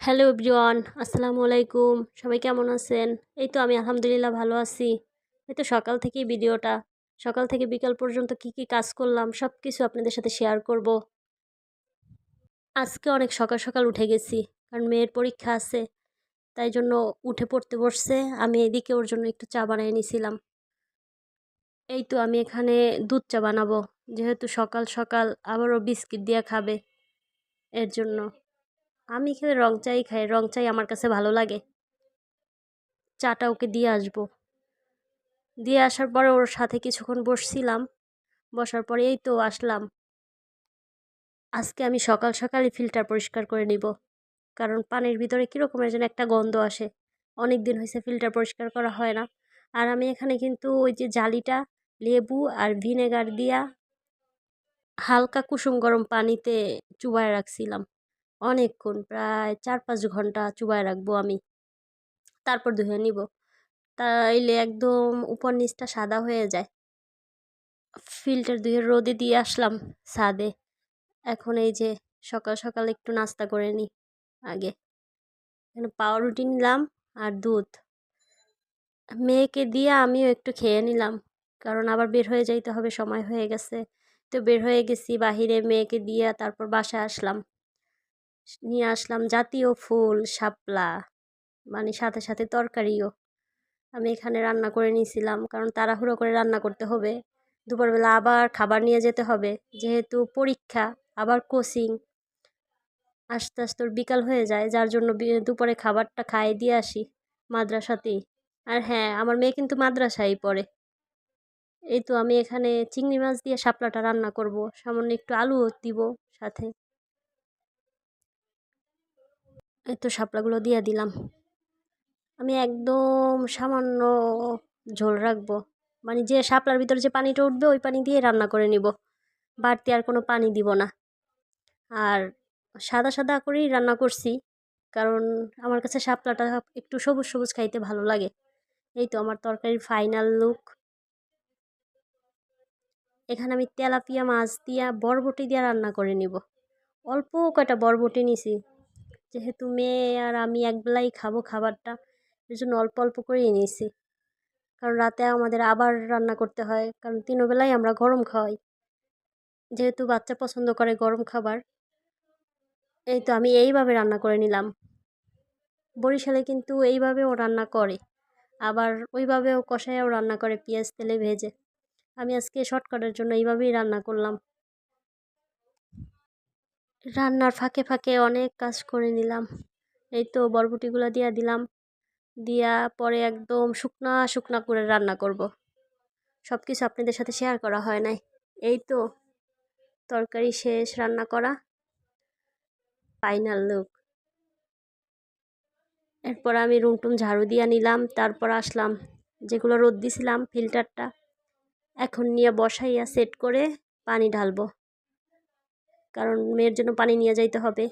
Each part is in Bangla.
হ্যালো এভরিওয়ান, আসসালামু আলাইকুম। সবাই কেমন আছেন? এই তো আমি আলহামদুলিল্লাহ ভালো আছি। এই তো সকাল থেকেই ভিডিওটা। সকাল থেকে বিকাল পর্যন্ত কি কি কাজ করলাম সব কিছু আপনাদের সাথে শেয়ার করব। আজকে অনেক সকাল সকাল উঠে গেছি, কারণ মেয়ের পরীক্ষা আছে। তাই জন্য উঠে পড়তে বসছে। আমি এদিকে ওর জন্য একটু চা বানিয়ে নিয়েছিলাম। এই তো আমি এখানে দুধ চা বানাবো, যেহেতু সকাল সকাল আবারও বিস্কিট দিয়ে খাবে, এর জন্য। আমি খেলে রং চাই খাই, রং চাই আমার কাছে ভালো লাগে। চাটা ওকে দিয়ে আসবো। দিয়ে আসার পরে ওর সাথে কিছুক্ষণ বসছিলাম। বসার পরে এই তো আসলাম। আজকে আমি সকাল সকালই ফিল্টার পরিষ্কার করে নিব, কারণ পানির ভিতরে কীরকমের যেন একটা গন্ধ আসে। অনেক দিন হয়েছে ফিল্টার পরিষ্কার করা হয় না। আর আমি এখানে কিন্তু ওই যে জালিটা লেবু আর ভিনেগার দিয়া হালকা কুসুম গরম পানিতে চুবায় রাখছিলাম অনেকক্ষণ, প্রায় 4-5 ঘন্টা চুবায় রাখবো আমি। তারপর ধুয়ে নিব, তাইলে একদম উপর নিচটা সাদা হয়ে যায়। ফিল্টার ধুয়ে রোদে দিয়ে আসলাম ছাদে। এখন এই যে সকাল সকাল একটু নাস্তা করে নিই। আগে এখানে পাউরুটি নিলাম আর দুধ। মেয়েকে দিয়ে আমিও একটু খেয়ে নিলাম, কারণ আবার বের হয়ে যাইতে হবে, সময় হয়ে গেছে। তো বের হয়ে গেছি বাহিরে, মেয়েকে দিয়ে তারপর বাসায় আসলাম। নিয়ে আসলাম জাতীয় ফুল শাপলা, মানে সাথে সাথে তরকারিও। আমি এখানে রান্না করে নিয়েছিলাম, কারণ তাড়াহুড়ো করে রান্না করতে হবে। দুপুরবেলা আবার খাবার নিয়ে যেতে হবে, যেহেতু পরীক্ষা, আবার কোচিং। আস্তে আস্তে ওর বিকাল হয়ে যায়, যার জন্য দুপুরে খাবারটা খাইয়ে দিয়ে আসি মাদ্রাসাতেই। আর হ্যাঁ, আমার মেয়ে কিন্তু মাদ্রাসায় পড়ে। এই তো আমি এখানে চিংড়ি মাছ দিয়ে শাপলাটা রান্না করব, সামান্য একটু আলুও দিব সাথে। এই তো শাপলাগুলো দিয়ে দিলাম। আমি একদম সামান্য ঝোল রাখবো, মানে যে শাপলার ভিতরে যে পানিটা উঠবে ওই পানি দিয়ে রান্না করে নিব, বাড়তি আর কোনো পানি দিব না। আর সাদা সাদা করেই রান্না করছি, কারণ আমার কাছে শাপলাটা একটু সবুজ সবুজ খাইতে ভালো লাগে। এই তো আমার তরকারির ফাইনাল লুক। এখানে আমি তেলাপিয়া মাছ দিয়া বরবটি দিয়ে রান্না করে নিব। অল্প কয়টা বরবটি নিছি, যেহেতু মেয়ে আর আমি একবেলাই খাবো খাবারটা, এর জন্য অল্প অল্প করেই নিয়েছি। কারণ রাতে আমাদের আবার রান্না করতে হয়, কারণ তিনবেলাই আমরা গরম খাওয়াই, যেহেতু বাচ্চা পছন্দ করে গরম খাবার। এই তো আমি এইভাবে রান্না করে নিলাম। বরিশালে কিন্তু এইভাবেও রান্না করে, আবার ওইভাবেও কষায়াও রান্না করে পেঁয়াজ তেলে ভেজে। আমি আজকে শর্টকাটের জন্য এইভাবেই রান্না করলাম। রান্নার ফাঁকে ফাঁকে অনেক কাজ করে নিলাম। এই তো বরবটিগুলো দিয়া দিলাম, দিয়া পরে একদম শুকনা শুকনা করে রান্না করব। সব কিছু আপনাদের সাথে শেয়ার করা হয় নাই। এই তো তরকারি শেষ রান্না করা, ফাইনাল লুক। এরপর আমি রুম টুম ঝাড়ু দিয়া নিলাম, তারপর আসলাম যেগুলো রোদ দিছিলাম ফিল্টারটা, এখন নিয়ে বসাইয়া সেট করে পানি ঢালবো, কারণ মেয়ের জন্য পানি নিয়ে যাইতে হবে।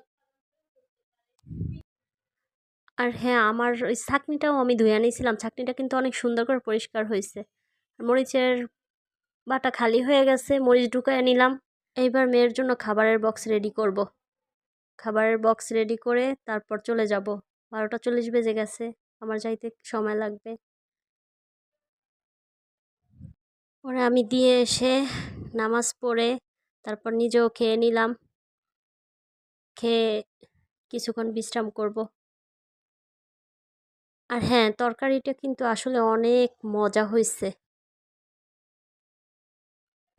আর হ্যাঁ, আমার ওই ছাঁকনিটাও আমি ধুয়ে নিয়েছিলাম, ছাঁকনিটা কিন্তু অনেক সুন্দর করে পরিষ্কার হয়েছে। মরিচের বাটা খালি হয়ে গেছে, মরিচ ঢুকায় নিলাম। এইবার মেয়ের জন্য খাবারের বক্স রেডি করব। খাবারের বক্স রেডি করে তারপর চলে যাব। 12টা 40 বেজে গেছে, আমার যাইতে সময় লাগবে। পরে আমি দিয়ে এসে নামাজ পড়ে তারপর নিজেও খেয়ে নিলাম। খেয়ে কিছুক্ষণ বিশ্রাম করব। আর হ্যাঁ, তরকারিটা কিন্তু আসলে অনেক মজা হয়েছে।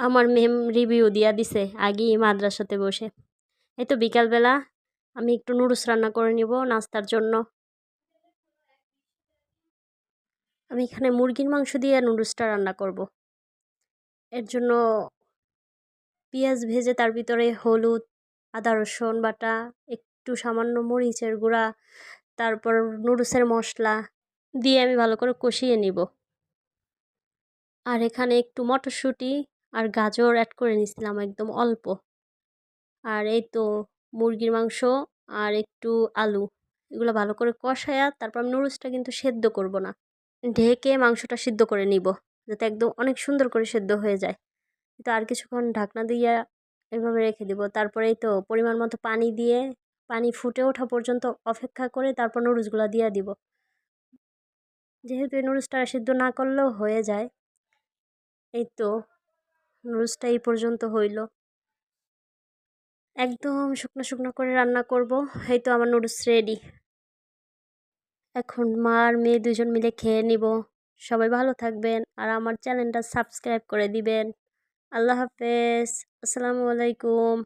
আমার মেম রিভিউ দিয়া দিছে আগেই মাদ্রাসাতে বসে। এই তো বিকালবেলা আমি একটু নুডলস রান্না করে নিব নাস্তার জন্য। আমি এখানে মুরগির মাংস দিয়ে নুডলসটা রান্না করব। এর জন্য পেঁয়াজ ভেজে তার ভিতরে হলুদ, আদা রসুন বাটা, একটু সামান্য মরিচের গুঁড়া, তারপর নুডলসের মশলা দিয়ে আমি ভালো করে কষিয়ে নিব। আর এখানে একটু মটরশুঁটি আর গাজর অ্যাড করে নিয়েছিলাম একদম অল্প। আর এই তো মুরগির মাংস আর একটু আলু, এগুলো ভালো করে কষায়া তারপর আমি নুডলসটা কিন্তু সেদ্ধ করব না, ঢেকে মাংসটা সিদ্ধ করে নিব, যাতে একদম অনেক সুন্দর করে সেদ্ধ হয়ে যায়। তো আর কিছুক্ষণ ঢাকনা দিয়ে এভাবে রেখে দিব। তারপরে এই তো পরিমাণ মতো পানি দিয়ে পানি ফুটে ওঠা পর্যন্ত অপেক্ষা করে তারপর নুডলসগুলো দিয়ে দিব। যেহেতু এই নুডলসটা সিদ্ধ না করলেও হয়ে যায়। এই তো নুডলসটা এই পর্যন্ত হইল। একদম শুকনো শুকনো করে রান্না করব। এই তো আমার নুডলস রেডি। এখন মা আর মেয়ে দুজন মিলে খেয়ে নিব। সবাই ভালো থাকবেন আর আমার চ্যানেলটা সাবস্ক্রাইব করে দিবেন। আল্লাহ হাফেজ। আসসালামু আলাইকুম।